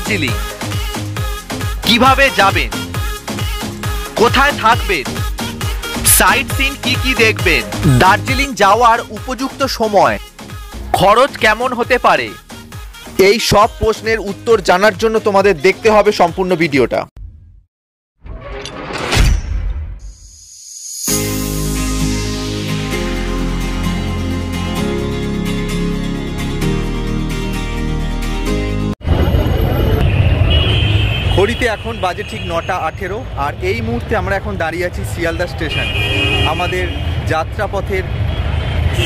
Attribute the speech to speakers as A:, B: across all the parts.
A: দার্জিলিং। কিভাবে যাবেন, কোথায় থাকবেন, সাইট সিন কি কি দেখবেন, দার্জিলিং যাওয়ার উপযুক্ত সময়, খরচ কেমন হতে পারে, এই সব প্রশ্নের উত্তর জানার জন্য তোমাদের দেখতে হবে সম্পূর্ণ ভিডিওটা। ঘড়িতে এখন বাজে ঠিক 9:18 আর এই মুহূর্তে আমরা এখন দাঁড়িয়ে আছি শিয়ালদা স্টেশন। আমাদের যাত্রাপথের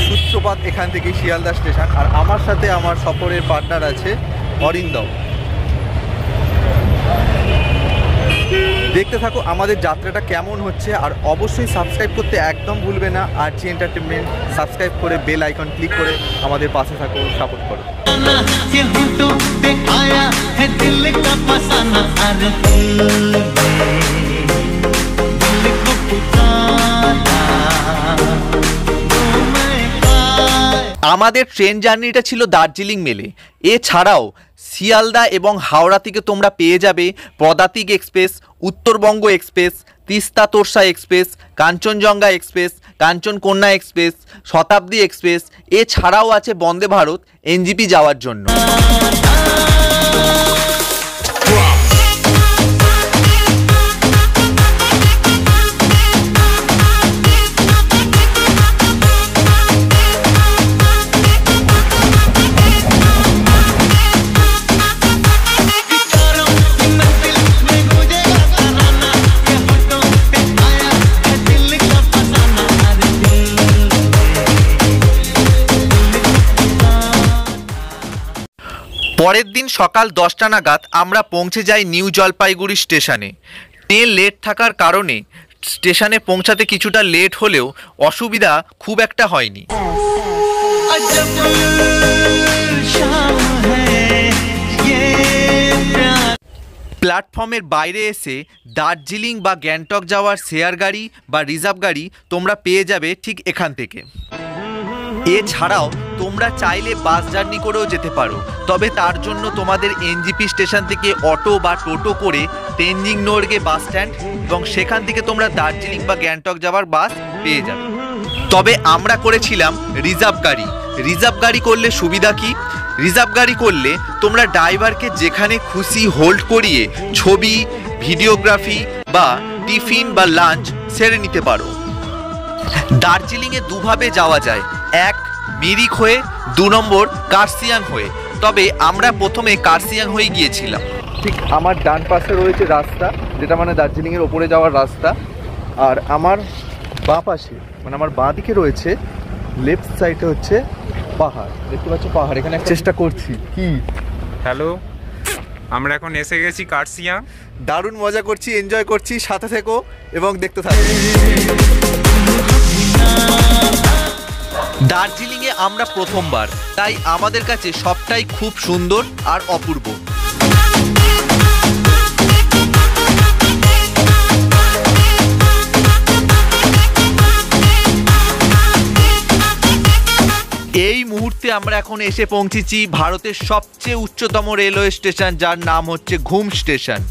A: সূত্রপাত এখান থেকে শিয়ালদা স্টেশন। আর আমার সাথে আমার সফরের পার্টনার আছে অরিন্দম। দেখতে থাকো আমাদের যাত্রাটা কেমন হচ্ছে, আর অবশ্যই সাবস্ক্রাইব করতে একদম ভুলবে না। আর জি এন্টারটেনমেন্ট সাবস্ক্রাইব করে বেল আইকন ক্লিক করে আমাদের পাশে থাকো, সাপোর্ট করো। আমাদের ট্রেন জার্নিটা ছিল দার্জিলিং মেলে। এছাড়াও শিয়ালদা এবং হাওড়া থেকে তোমরা পেয়ে যাবে পদাতিক express, Uttarbanga express, Teesta Torsa express, Kanchenjunga express, Kanchankanya express, শতাব্দী এক্সপ্রেস। এছাড়াও আছে বন্দে ভারত এনজিপি যাওয়ার জন্য। পরের দিন সকাল 10টা নাগাদ আমরা পৌঁছে যাই নিউ জলপাইগুড়ি স্টেশনে। ট্রেন লেট থাকার কারণে স্টেশনে পৌঁছাতে কিছুটা লেট হলেও অসুবিধা খুব একটা হয়নি। প্ল্যাটফর্মের বাইরে এসে দার্জিলিং বা গ্যাংটক যাওয়ার শেয়ার গাড়ি বা রিজার্ভ গাড়ি তোমরা পেয়ে যাবে ঠিক এখান থেকে। এছাড়াও তোমরা চাইলে বাস জার্নি করেও যেতে পারো, তবে তার জন্য তোমাদের এনজিপি স্টেশন থেকে অটো বা টোটো করে তেনজিং নোরগে বাস স্ট্যান্ড এবং সেখান থেকে তোমরা দার্জিলিং বা গ্যাংটক যাওয়ার বাস পেয়ে যাবে। তবে আমরা করেছিলাম রিজার্ভ গাড়ি। রিজার্ভ গাড়ি করলে সুবিধা কি, রিজার্ভ গাড়ি করলে তোমরা ড্রাইভারকে যেখানে খুশি হোল্ড করিয়ে ছবি, ভিডিওগ্রাফি বা টিফিন বা লাঞ্চ সেরে নিতে পারো। দার্জিলিংয়ে দুভাবে যাওয়া যায়, এক মিরিক হয়ে, 2 নম্বর কার্সিয়াং হয়ে। তবে আমরা প্রথমে কার্সিয়াং হয়ে গিয়েছিলাম। ঠিক আমার ডান পাশে রয়েছে রাস্তা, যেটা মানে দার্জিলিংয়ের ওপরে যাওয়ার রাস্তা। আর আমার বাঁ পাশে মানে আমার বাঁ দিকে রয়েছে, লেফট সাইডে হচ্ছে পাহাড়। দেখতে পাচ্ছ পাহাড়, এখানে চেষ্টা করছি কি।
B: হ্যালো, আমরা এখন এসে গেছি কার্সিয়াং।
A: দারুণ মজা করছি, এনজয় করছি, সাথে থেকো এবং দেখতে থাকো। দার্জিলিংয়ে আমরা প্রথমবার, তাই আমাদের কাছে সবটাই খুব সুন্দর আর অপূর্ব। এই মুহূর্তে আমরা এখন এসে পৌঁছেছি ভারতের সবচেয়ে উচ্চতম রেলওয়ে স্টেশন, যার নাম হচ্ছে ঘুম স্টেশন।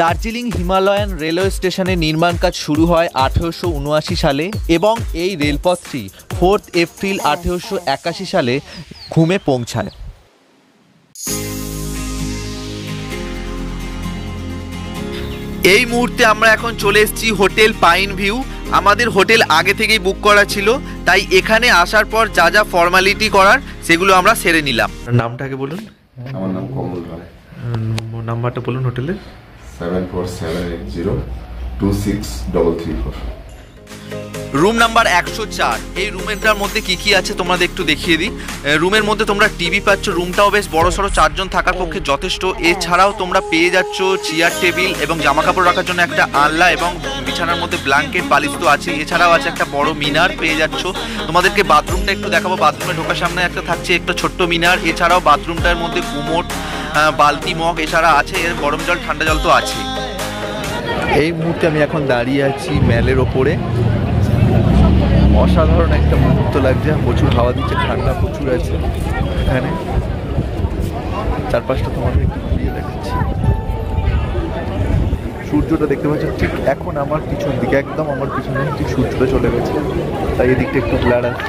A: দার্জিলিং হিমালয়ান রেলওয়ে স্টেশনের নির্মাণ কাজ শুরু হয় 1879 সালে এবং এই রেলপথটি 4 এপ্রিল 1881 সালে ঘুমে পৌঁছায়। এই মুহূর্তে আমরা এখন চলে এসেছি হোটেল পাইন ভিউ। আমাদের হোটেল আগে থেকেই বুক করা ছিল, তাই এখানে আসার পর যা যা ফর্মালিটি করার সেগুলো আমরা সেরে নিলাম। নামটাকে বলুন।
C: আমার নাম কমল রায়।
A: নাম্বারটা বলুন হোটেলের।
C: 7478026334।
A: Room number 104। এই রুমেরটার মধ্যে কি কি আছে তোমাদের একটু দেখিয়ে দিই। রুমের মধ্যে তোমরা টিভি পাচ্ছ, রুমটাও বেশ বড়সড়, 4 জন থাকার পক্ষে যথেষ্ট। এছাড়াও তোমরা পেয়ে যাচ্ছ চেয়ার টেবিল এবং জামা কাপড় রাখার জন্য একটা আলনা এবং বিছানার মধ্যে ব্ল্যাঙ্কেট, বালিশ তো আছে। এছাড়াও আছে একটা বড় মিনার পেয়ে যাচ্ছ। তোমাদেরকে বাথরুমটা একটু দেখাবো। বাথরুমে ঢোকার সামনে একটা থাকছে একটা ছোট্ট মিনার। এছাড়াও বাথরুমটার মধ্যে কুমোট, বালতি, মগ এছাড়া আছে। এর গরম জল, ঠান্ডা জল তো আছে। এই মুহূর্তে আমি এখন দাঁড়িয়ে আছি ম্যালের ওপরে। অসাধারণ একটা মুহূর্ত লাগছে, প্রচুর হাওয়া দিচ্ছে, ঠান্ডা প্রচুর আছে এখানে।
D: চারপাশটা তোমাদের একটু ঘুরিয়ে দেখাচ্ছি। সূর্যটা দেখতে পাচ্ছ ঠিক এখন আমার পিছন দিকে, একদম আমার পিছনে ঠিক সূর্যটা চলে গেছে, তাই এদিকটা একটু ব্লার আছে।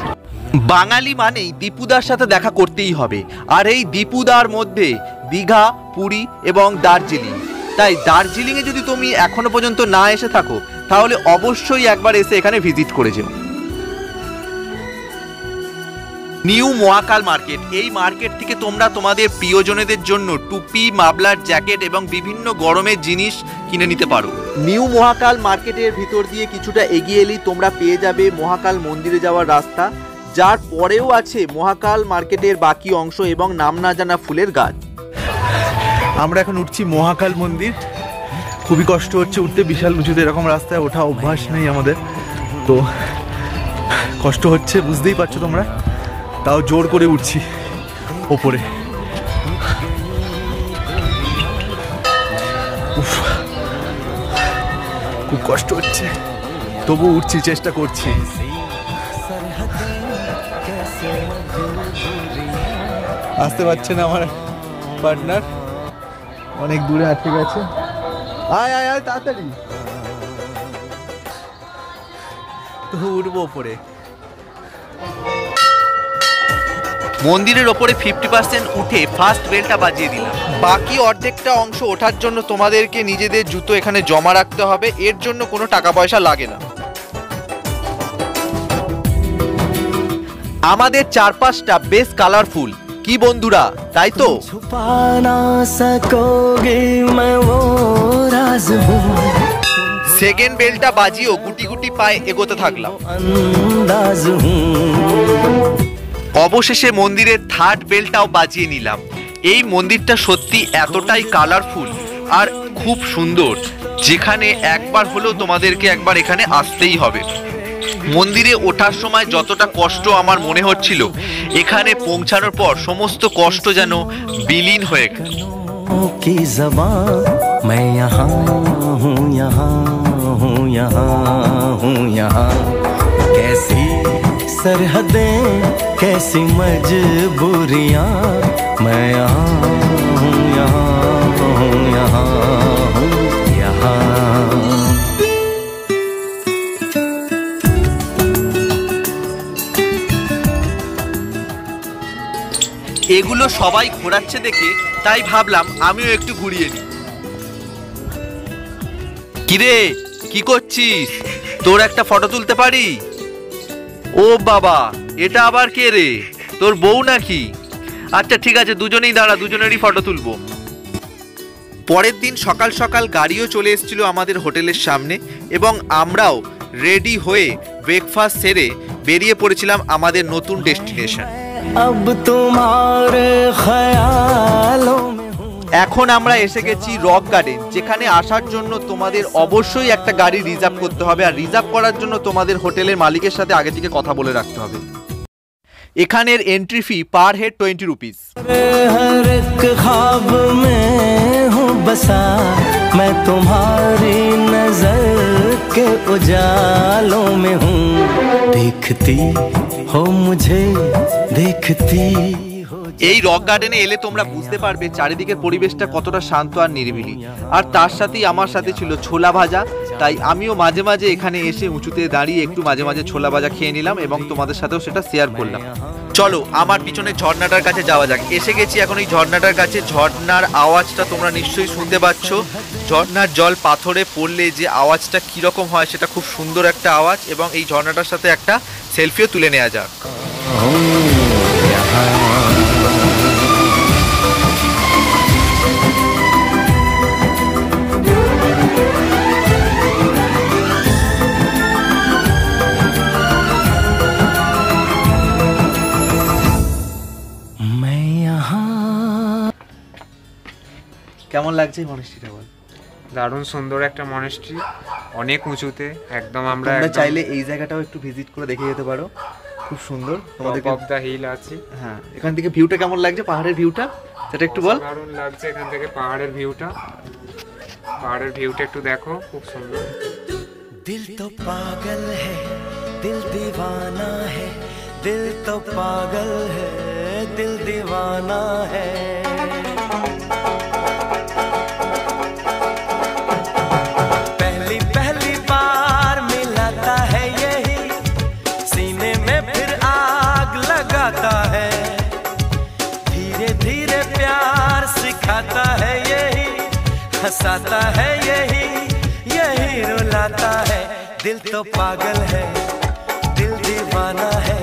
A: বাঙালি মানেই দীপুদার সাথে দেখা করতেই হবে, আর এই দীপুদার মধ্যে দীঘা, পুরী এবং দার্জিলিং। তাই দার্জিলিংয়ে যদি তুমি এখনো পর্যন্ত না এসে থাকো তাহলে অবশ্যই একবার এসে এখানে ভিজিট করে যেও। নিউ মহাকাল মার্কেট, এই মার্কেট থেকে তোমরা তোমাদের প্রিয়জনেদের জন্য টুপি, মাফলার, জ্যাকেট এবং বিভিন্ন গরমের জিনিস কিনে নিতে পারো। নিউ মহাকাল মার্কেটের ভিতর দিয়ে কিছুটা এগিয়ে এলেই তোমরা পেয়ে যাবে মহাকাল মন্দিরে যাওয়ার রাস্তা, যার পরেও আছে মহাকাল মার্কেটের বাকি অংশ এবং নাম না জানা ফুলের গাছ।
D: আমরা এখন উঠছি মহাকাল মন্দির। খুবই কষ্ট হচ্ছে উঠতে, বিশাল উঁচুতে এরকম রাস্তায় ওঠা অভ্যাস নেই আমাদের, তো কষ্ট হচ্ছে বুঝতেই পারছো তোমরা, তাও জোর করে উঠছি ওপরে। খুব কষ্ট হচ্ছে, তবু উঠছি, চেষ্টা করছি। আসতে পারছে না আমার পার্টনার, অনেক দূরে আটকে গেছে। আয় আয় আয় তাড়াতাড়ি, তো উঠবো ওপরে।
A: মন্দিরের ওপরে 50% উঠে ফার্স্ট বেলটা বাজিয়ে দিলাম। বাকি অর্ধেকটা অংশ ওঠার জন্য তোমাদেরকে নিজেদের জুতো এখানে জমা রাখতে হবে, এর জন্য কোনো টাকা পয়সা লাগে না। আমাদের চারপাশটা বেশ কালারফুল, কি বন্ধুরা, তাই তো? সেকেন্ড বেলটা বাজিয়েও গুটি গুটি পায়ে এগোতে থাকলাম। অবশেষে মন্দিরের থার্ড বেলটাও বাজিয়ে নিলাম। এই মন্দিরটা সত্যি এতটাই কালারফুল আর খুব সুন্দর, যেখানে একবার হলেও তোমাদেরকে একবার এখানে আসতেই হবে। মন্দিরে ওঠার সময় যতটা কষ্ট আমার মনে হচ্ছিল, এখানে পৌঁছানোর পর সমস্ত কষ্ট যেন বিলীন হয়ে গেল।
E: सरहदें कैसी मजबूरियां, मैं यहाँ हूँ, यहाँ हूँ, यहाँ हूँ, यहाँ।
A: এগুলো সবাই ঘোরাচ্ছে দেখে তাই ভাবলাম আমিও একটু ঘুরিয়ে নিই। কিরে, কি করছিস? তোর একটা ফটো তুলতে পারি? ও বাবা, এটা আবার কে রে? তোর বউ নাকি? আচ্ছা ঠিক আছে, দুজনেই দাঁড়া, দুজনেরই ফটো তুলবো। পরের দিন সকাল সকাল গাড়িও চলে এসেছিল আমাদের হোটেলের সামনে এবং আমরাও রেডি হয়ে ব্রেকফাস্ট সেরে বেরিয়ে পড়েছিলাম আমাদের নতুন ডেস্টিনেশন। এখন আমরা এসে গেছি রক গার্ডেন, যেখানে আসার জন্য তোমাদের অবশ্যই একটা গাড়ি রিজার্ভ করতে হবে, আর রিজার্ভ করার জন্য তোমাদের হোটেলের মালিকের সাথে আগে থেকে কথা বলে রাখতে হবে। এখানের entry fee per head 20 rupees. এই রক গার্ডেনে এলে তোমরা বুঝতে পারবে চারিদিকের পরিবেশটা কতটা শান্ত আর নিরিবিলি। আর তার সাথেই আমার সাথে ছিল ছোলা ভাজা, তাই আমিও মাঝে মাঝে এখানে এসে উঁচুতে দাঁড়িয়ে একটু মাঝে মাঝে ছোলা ভাজা খেয়ে নিলাম এবং তোমাদের সাথেও সেটা শেয়ার করলাম। চলো আমার পিছনে ঝর্ণাটার কাছে যাওয়া যাক। এসে গেছি এখন এই ঝর্ণাটার কাছে। ঝর্ণার আওয়াজটা তোমরা নিশ্চয়ই শুনতে পাচ্ছ। ঝর্ণার জল পাথরে পড়লে যে আওয়াজটা কীরকম হয় সেটা খুব সুন্দর একটা আওয়াজ, এবং এই ঝর্ণাটার সাথে একটা সেলফিও তুলে নেওয়া যাক। কেমন লাগছে মনেস্ট্রিটা বল?
B: দারুণ সুন্দর একটা মনেস্ট্রি, অনেক উঁচুতে একদম। আমরা
A: চাইলে এই জায়গাটাও একটু ভিজিট করে দেখে যেতে পারো, খুব সুন্দর। তোমাদের
B: অফ দ্য হিল আছে।
A: হ্যাঁ, এখান থেকে ভিউটা কেমন লাগছে, পাহাড়ের ভিউটা সেটা একটু বল।
B: দারুণ লাগছে এখান থেকে পাহাড়ের ভিউটা। পাহাড়ের ভিউটা একটু দেখো, খুব সুন্দর।
E: दिल तो पागल है, दिल दीवाना है, दिल तो पागल है, दिल दीवाना है। हंसाता है यही यही रुलाता है दिल तो पागल है दिल दीवाना है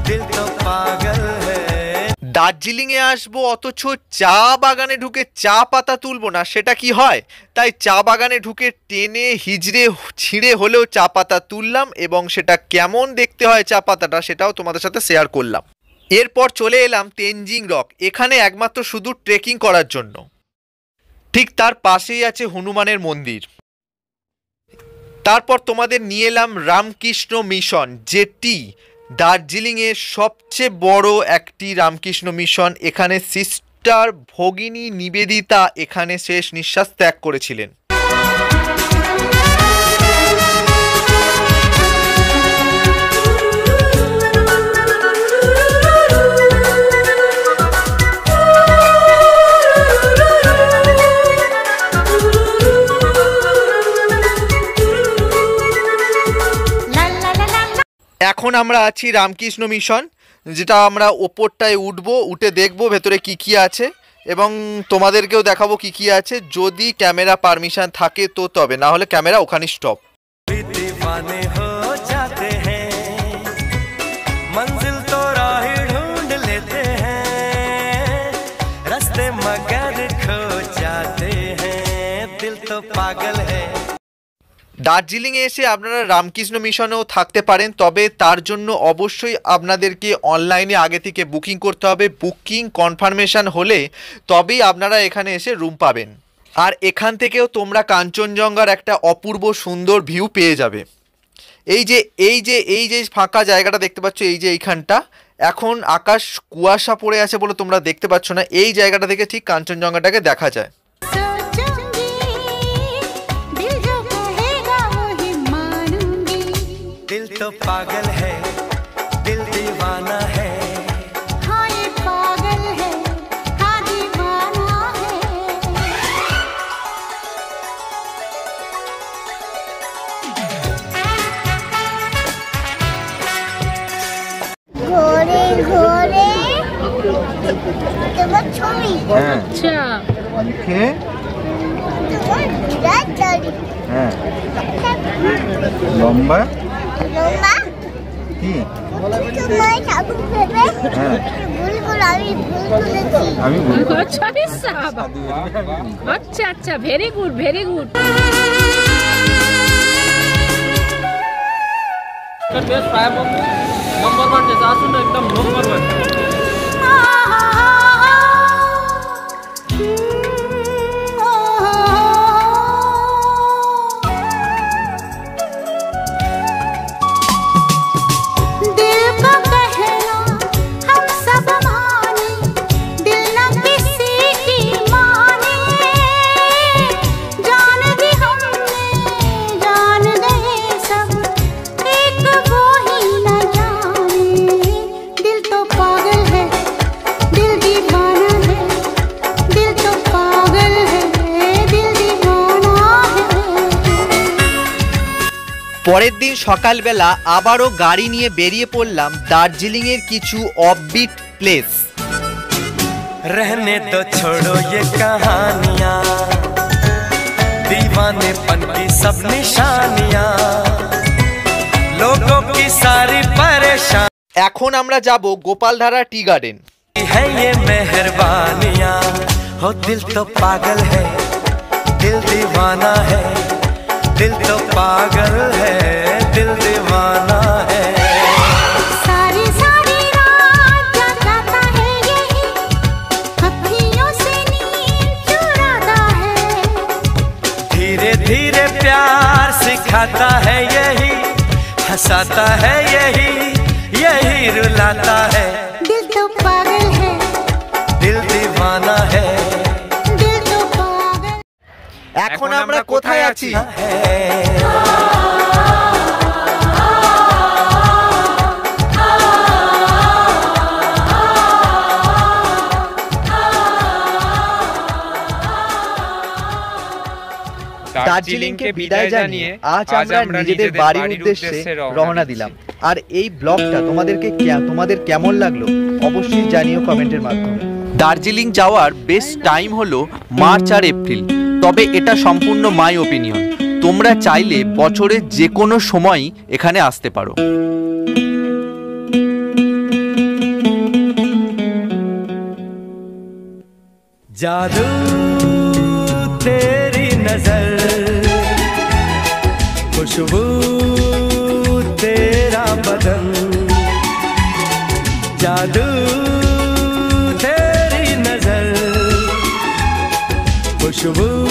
E: दिल तो पागल है
A: দার্জিলিং এ আসবো অথচ চা বাগানে ঢুকে চা পাতা তুলবো না, সেটা কি হয়? তাই চা বাগানে ঢুকে টেনে হিজড়ে ছিঁড়ে হলেও চা পাতা তুললাম এবং সেটা কেমন দেখতে হয় চা পাতাটা সেটাও তোমাদের সাথে শেয়ার করলাম। এরপর চলে এলাম তেনজিং রক, এখানে একমাত্র শুধু ট্রেকিং করার জন্য। ঠিক তার পাশেই আছে হনুমানের মন্দির। তারপর তোমাদের নিয়ে এলাম রামকৃষ্ণ মিশন, যেটি দার্জিলিংয়ের সবচেয়ে বড় একটি রামকৃষ্ণ মিশন। এখানে সিস্টার ভগিনী নিবেদিতা এখানে শেষ নিঃশ্বাস ত্যাগ করেছিলেন। এখন আমরা আছি রামকৃষ্ণ মিশন, যেটা আমরা ওপরটায় উঠবো, উঠে দেখবো ভেতরে কি কি আছে এবং তোমাদেরকেও দেখাবো কি কি আছে, যদি ক্যামেরা পারমিশন থাকে তো, তবে না হলে ক্যামেরা ওখানে স্টপ।
E: दीवाने हो जाते हैं मंजिल तो राह ढूंढ लेते हैं रास्ते मगर खो जाते हैं दिल तो पागल है।
A: দার্জিলিংয়ে এসে আপনারা রামকৃষ্ণ মিশনেও থাকতে পারেন, তবে তার জন্য অবশ্যই আপনাদেরকে অনলাইনে আগে থেকে বুকিং করতে হবে। বুকিং কনফার্মেশন হলে তবেই আপনারা এখানে এসে রুম পাবেন। আর এখান থেকেও তোমরা কাঞ্চনজঙ্ঘার একটা অপূর্ব সুন্দর ভিউ পেয়ে যাবে। এই যে ফাঁকা জায়গাটা দেখতে পাচ্ছ, এই যে এইখানটা, এখন আকাশ কুয়াশা পড়ে আছে বলে তোমরা দেখতে পাচ্ছ না। এই জায়গাটা থেকে ঠিক কাঞ্চনজঙ্ঘাটাকে দেখা যায়।
E: दिल तो पागल है दिल दीवाना है
F: हाँ ये पागल है हाँ दीवाना है ঘোরে ঘোরে তোমার ছবি
G: আচ্ছা
D: লিখে
F: তোমার বিরাট চারি
D: হ্যাঁ লম্বা
F: লম্বা
D: কি
F: তোমার ঠাকুর ভেবে
D: হ্যাঁ
F: ভুল করে আমি ভুল করেছি
D: আমি
G: আচ্ছা সাহাবা আচ্ছা আচ্ছা very good very good
H: best fire number 1 जैसा सुन एकदम नंबर 1
A: পরের দিন সকালবেলা আবারও গাড়ি নিয়ে বেরিয়ে পড়লাম দার্জিলিংয়ের কিছু অফবিট প্লেস।
E: रहने दो छोड़ो ये कहानियाँ दीवानेपन की सब निशानियाँ लोगों की सारी परेशानी
A: এখন আমরা যাব গোপালধারা টি গার্ডেন।
E: है ये मेहरबानियाँ हो दिल तो पागल है दिल दीवाना है दिल तो पागल है दिल दीवाना है
F: सारी सारी रात जागता है यही अखियों से नींद चुराता है
E: धीरे धीरे प्यार सिखाता है यही हंसाता है यही यही रुलाता है
F: दिल तो पागल है
E: दिल दीवाना है
F: दिल तो पागल
A: এখন আমরা কোথায় আছি? দার্জিলিংকে বিদায় জানিয়ে আজ আমরা নিজেদের বাড়ির উদ্দেশ্যে রওনা দিলাম। আর এই ব্লগটা তোমাদের কেমন লাগলো অবশ্যই জানিও কমেন্টের মাধ্যমে। দার্জিলিং যাওয়ার বেস্ট টাইম হলো মার্চ আর এপ্রিল, তবে এটা সম্পূর্ণ মাই ওপিনিয়ন। তোমরা চাইলে বছরের যে কোনো সময় এখানে আসতে পারো।
E: जादू तेरी नजर, खुशबू तेरा बदन, जादू तेरी नजर, खुशबू